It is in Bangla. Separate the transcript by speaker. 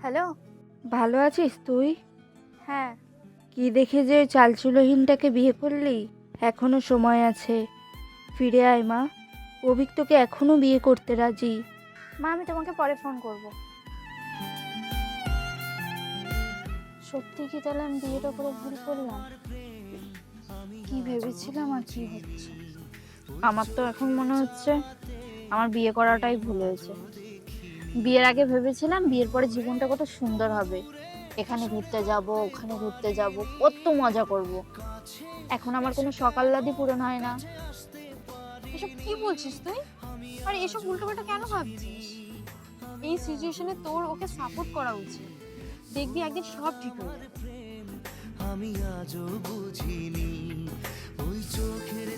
Speaker 1: হ্যালো।
Speaker 2: ভালো আছিস তুই?
Speaker 1: হ্যাঁ।
Speaker 2: কি দেখে যে ওই চালচুলোহীনটাকে বিয়ে করলি? এখনো সময় আছে, ফিরে আয় মা। অভিক তোকে এখনো বিয়ে করতে রাজি।
Speaker 1: মা, আমি তোমাকে পরে ফোন করব। সত্যি কি তাহলে আমি বিয়েটা করে ভুল করলাম? কি ভেবেছিলাম আর কি হচ্ছে? আমার তো এখন মনে হচ্ছে আমার বিয়ে করাটাই ভুল হয়েছে। বিয়ের আগে ভেবেছিলাম বিয়ের পরে জীবনটা কত সুন্দর হবে, এখানে ঘুরতে যাব, ওখানে ঘুরতে যাব, কত মজা করব। এখন আমার কোনো শখ আহ্লাদই পূরণ হয় না।
Speaker 3: এসব কি বলছিস তুই? আর এসব উল্টোপাল্টা কেন ভাবছিস? এই সিচুয়েশনে তোর ওকে সাপোর্ট করা উচিত। দেখবি একদিন সব ঠিক হয়ে যাবে।
Speaker 4: আমি আজও বুঝিনি ওই চোখের